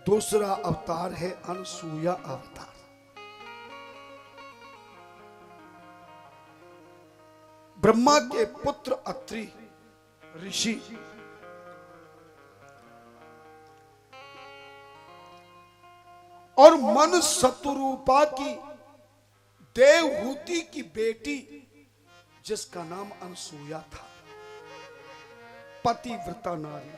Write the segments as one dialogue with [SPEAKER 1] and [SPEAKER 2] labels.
[SPEAKER 1] दूसरा अवतार है अनसूया अवतार। ब्रह्मा के पुत्र अत्रि ऋषि और मन शत्रुपा की देवहूति की बेटी जिसका नाम अनसूया था, पतिव्रता नारी,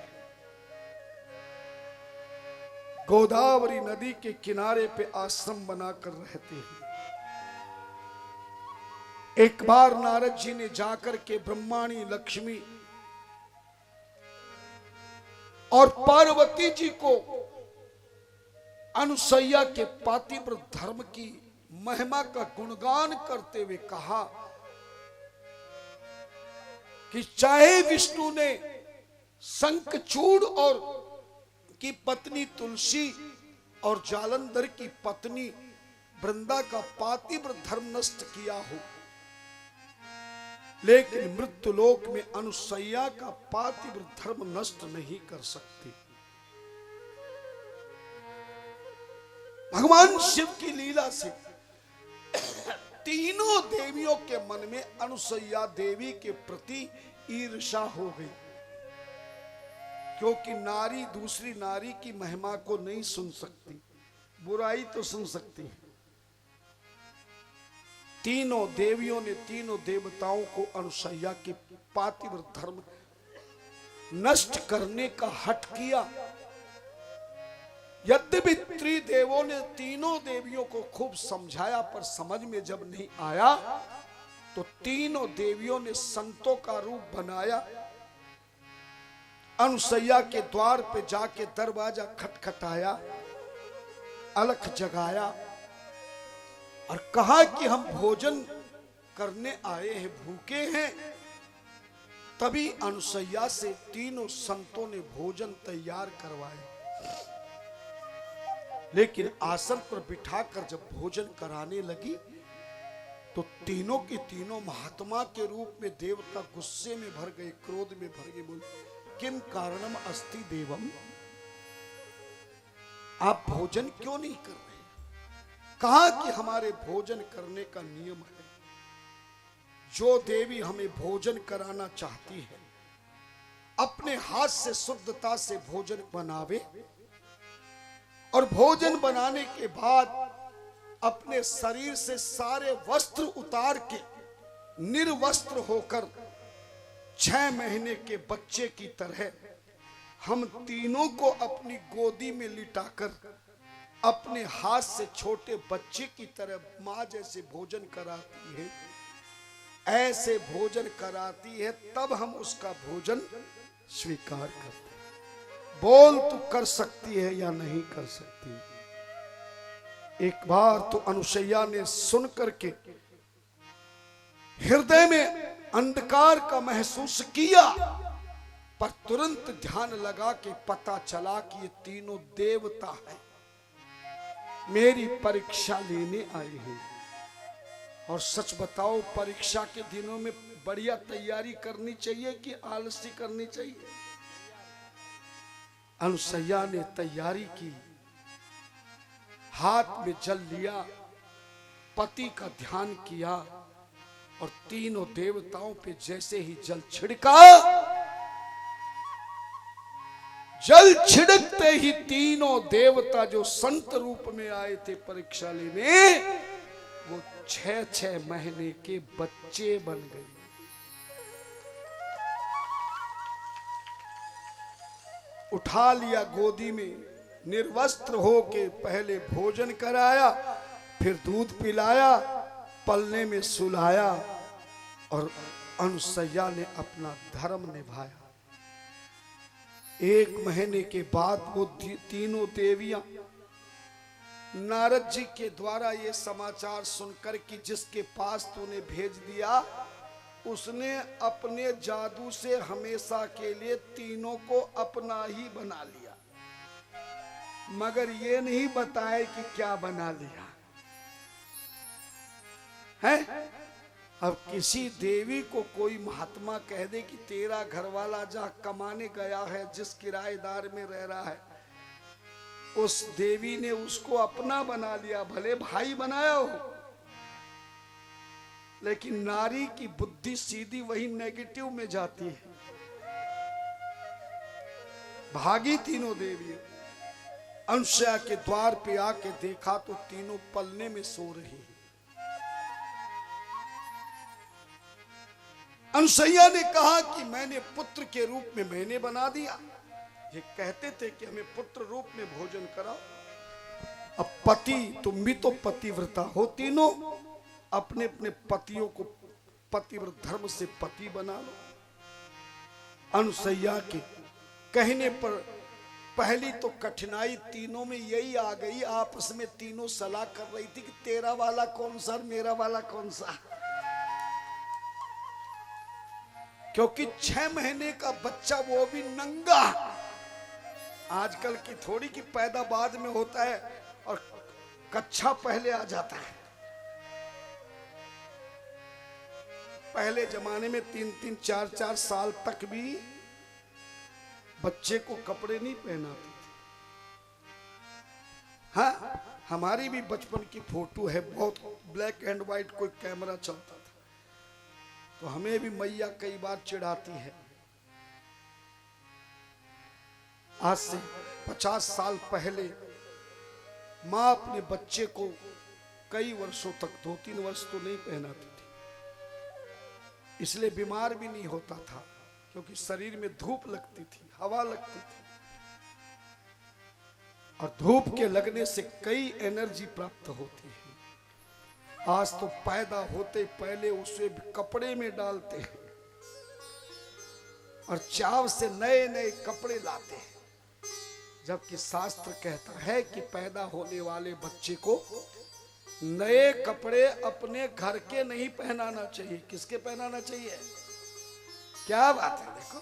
[SPEAKER 1] गोदावरी नदी के किनारे पे आश्रम बनाकर रहते हैं। एक बार नारद जी ने जाकर के ब्रह्माणी लक्ष्मी और पार्वती जी को अनुसैया के पातिव्रत धर्म की महिमा का गुणगान करते हुए कहा कि चाहे विष्णु ने शंखचूड़ और की पत्नी तुलसी और जालंधर की पत्नी वृंदा का पातिव्रत धर्म नष्ट किया हो, लेकिन मृत्युलोक में अनुसैया का पातिव्रत धर्म नष्ट नहीं कर सकती। भगवान शिव की लीला से तीनों देवियों के मन में अनुसैया देवी के प्रति ईर्ष्या हो गई, क्योंकि नारी दूसरी नारी की महिमा को नहीं सुन सकती, बुराई तो सुन सकती है। तीनों देवियों ने तीनों देवताओं को अनुसैया के पातिव्रत धर्म नष्ट करने का हठ किया। यद्यपि त्रिदेवों ने तीनों देवियों को खूब समझाया, पर समझ में जब नहीं आया तो तीनों देवियों ने संतों का रूप बनाया। अनुसैया के द्वार पे जाके दरवाजा खटखटाया, अलख जगाया और कहा कि हम भोजन करने आए हैं, भूखे हैं। तभी अनुसैया से तीनों संतों ने भोजन तैयार करवाए, लेकिन आसन पर बिठाकर जब भोजन कराने लगी तो तीनों के तीनों महात्मा के रूप में देवता गुस्से में भर गए, क्रोध में भर गए। बोले, किम कारणम अस्ति देवम, आप भोजन क्यों नहीं कर रहे? कहा कि हमारे भोजन करने का नियम है, जो देवी हमें भोजन कराना चाहती है अपने हाथ से शुद्धता से भोजन बनावे और भोजन बनाने के बाद अपने शरीर से सारे वस्त्र उतार के निर्वस्त्र होकर 6 महीने के बच्चे की तरह हम तीनों को अपनी गोदी में लिटाकर अपने हाथ से छोटे बच्चे की तरह माँ जैसे भोजन कराती है, ऐसे भोजन कराती है, तब हम उसका भोजन स्वीकार करते हैं। बोल, तू कर सकती है या नहीं कर सकती? एक बार तो अनुसैया ने सुन करके हृदय में अंधकार का महसूस किया, पर तुरंत ध्यान लगा के पता चला कि ये तीनों देवता हैं, मेरी परीक्षा लेने आए हैं। और सच बताओ, परीक्षा के दिनों में बढ़िया तैयारी करनी चाहिए कि आलसी करनी चाहिए? अनुसैया ने तैयारी की, हाथ में जल लिया, पति का ध्यान किया और तीनों देवताओं पे जैसे ही जल छिड़का, जल छिड़कते ही तीनों देवता जो संत रूप में आए थे परीक्षा लेने, वो 6-6 महीने के बच्चे बन गए। उठा लिया गोदी में, निर्वस्त्र होके पहले भोजन कराया, फिर दूध पिलाया, पलने में सुलाया और अनुसैया ने अपना धर्म निभाया। 1 महीने के बाद वो तीनों देवियां नारद जी के द्वारा ये समाचार सुनकर कि जिसके पास तूने भेज दिया उसने अपने जादू से हमेशा के लिए तीनों को अपना ही बना लिया, मगर ये नहीं बताए कि क्या बना लिया है। अब किसी देवी को कोई महात्मा कह दे कि तेरा घरवाला जहाँ कमाने गया है, जिस किराएदार में रह रहा है, उस देवी ने उसको अपना बना लिया, भले भाई बनाया हो, लेकिन नारी की बुद्धि सीधी वही नेगेटिव में जाती है। भागी तीनों देवी। अनुसया के द्वार पे आके देखा तो तीनों पलने में सो रही। अनुसैया ने कहा कि मैंने पुत्र के रूप में मैंने बना दिया। ये कहते थे कि हमें पुत्र रूप में भोजन कराओ। अब पति, तुम भी तो पतिव्रता हो तीनों, अपने अपने पतियों को पतिव्रत धर्म से पति बना लो। अनुसैया के कहने पर पहली तो कठिनाई तीनों में यही आ गई, आपस में तीनों सलाह कर रही थी कि तेरा वाला कौन सा और मेरा वाला कौन सा, क्योंकि 6 महीने का बच्चा, वो भी नंगा। आजकल की थोड़ी की पैदा बाद में होता है और कच्चा पहले आ जाता है। पहले जमाने में 3-3, 4-4 साल तक भी बच्चे को कपड़े नहीं पहनाते थे। हाँ, हमारी भी बचपन की फोटो है, बहुत ब्लैक एंड व्हाइट कोई कैमरा चलता था, तो हमें भी मैया कई बार चिढ़ाती है। आज से 50 साल पहले माँ अपने बच्चे को कई वर्षों तक, 2-3 वर्ष तो नहीं पहनाती थी, इसलिए बीमार भी नहीं होता था, क्योंकि शरीर में धूप लगती थी, हवा लगती थी, और धूप के लगने से कई एनर्जी प्राप्त होती है। आज तो पैदा होते पहले उसे कपड़े में डालते हैं और चाव से नए नए कपड़े लाते हैं, जबकि शास्त्र कहता है कि पैदा होने वाले बच्चे को नए कपड़े अपने घर के नहीं पहनाना चाहिए। किसके पहनाना चाहिए? क्या बात है। देखो,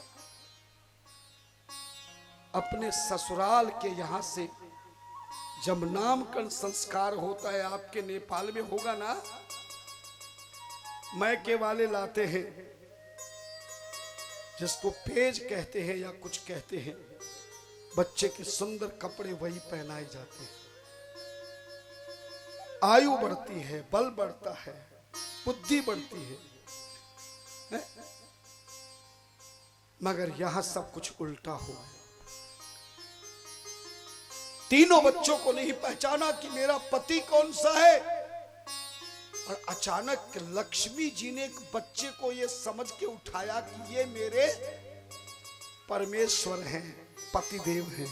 [SPEAKER 1] अपने ससुराल के यहां से जब नामकरण संस्कार होता है, आपके नेपाल में होगा ना, मैके वाले लाते हैं, जिसको पेज कहते हैं या कुछ कहते हैं, बच्चे के सुंदर कपड़े वही पहनाए जाते हैं। आयु बढ़ती है, बल बढ़ता है, बुद्धि बढ़ती है, मगर यहां सब कुछ उल्टा हुआ है। तीनों बच्चों को नहीं पहचाना कि मेरा पति कौन सा है, और अचानक लक्ष्मी जी ने एक बच्चे को ये समझ के उठाया कि ये मेरे परमेश्वर हैं, पतिदेव हैं,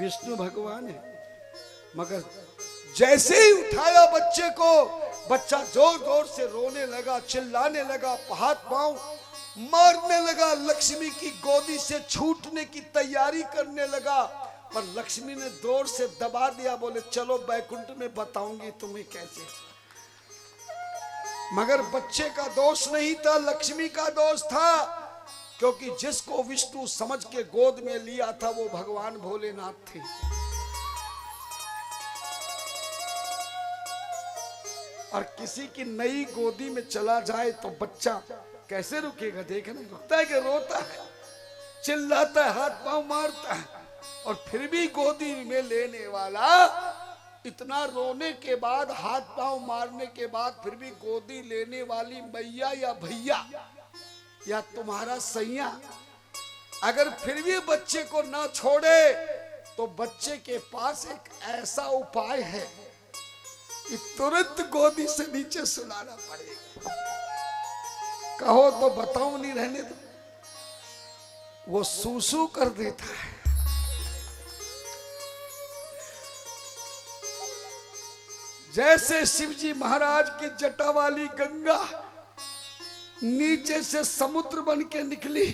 [SPEAKER 1] विष्णु भगवान हैं। मगर जैसे ही उठाया बच्चे को, बच्चा जोर जोर से रोने लगा, चिल्लाने लगा, हाथ पांव मारने लगा, लक्ष्मी की गोदी से छूटने की तैयारी करने लगा, पर लक्ष्मी ने जोर से दबा दिया, बोले चलो बैकुंठ में बताऊंगी तुम्हें कैसे। मगर बच्चे का दोष नहीं था, लक्ष्मी का दोष था, क्योंकि जिसको विष्णु समझ के गोद में लिया था वो भगवान भोलेनाथ थे। और किसी की नई गोदी में चला जाए तो बच्चा कैसे रुकेगा? देखना, रुकता है कि रोता है, चिल्लाता है, हाथ पांव मारता है, और फिर भी गोदी में लेने वाला इतना रोने के बाद, हाथ पांव मारने के बाद, फिर भी गोदी लेने वाली मैया या भैया या तुम्हारा सैया अगर फिर भी बच्चे को ना छोड़े, तो बच्चे के पास एक ऐसा उपाय है कि तुरंत गोदी से नीचे सुलाना पड़ेगा। कहो तो बताऊं, नहीं रहने दो, वो सूसू कर देता है। जैसे शिवजी महाराज की जटा वाली गंगा नीचे से समुद्र बन के निकली,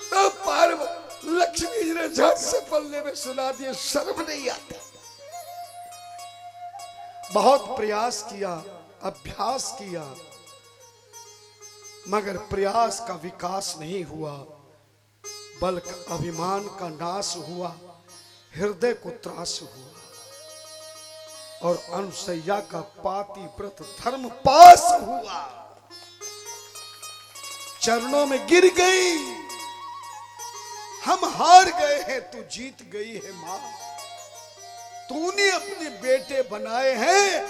[SPEAKER 1] तो पार्वती लक्ष्मी जी ने झट से पल्ले में सुना दिए, शर्म नहीं आती। बहुत प्रयास किया, अभ्यास किया, मगर प्रयास का विकास नहीं हुआ, बल्कि अभिमान का नाश हुआ, हृदय को त्रास हुआ, और अनुसैया का पातिव्रत धर्म पास हुआ, चरणों में गिर गई। हम हार गए हैं, तू जीत गई है मां। तूने अपने बेटे बनाए हैं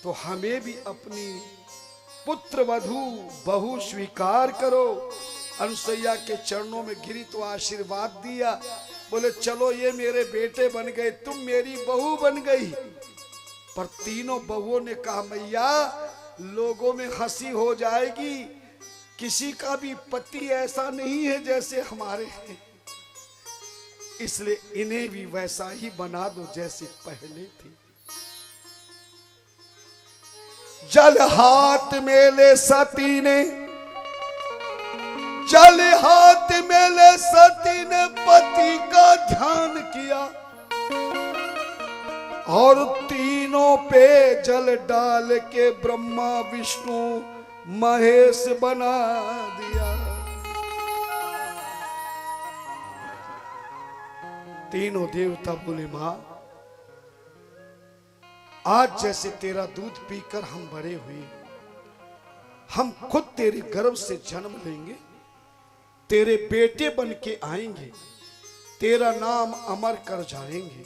[SPEAKER 1] तो हमें भी अपनी पुत्र वधू बहू स्वीकार करो। अनुसैया के चरणों में गिरी तो आशीर्वाद दिया, बोले चलो ये मेरे बेटे बन गए, तुम मेरी बहू बन गई। पर तीनों बहुओं ने कहा मैया लोगों में हंसी हो जाएगी, किसी का भी पति ऐसा नहीं है जैसे हमारे हैं, इसलिए इन्हें भी वैसा ही बना दो जैसे पहले थी। जल हाथ में ले सती ने, जल हाथ में ले सती ने पति का ध्यान किया और तीनों पे जल डाल के ब्रह्मा विष्णु महेश बना दिया। तीनों देवता बोले मां आज जैसे तेरा दूध पीकर हम बड़े हुए, हम खुद तेरे गर्भ से जन्म लेंगे, तेरे बेटे बन के आएंगे, तेरा नाम अमर कर जाएंगे।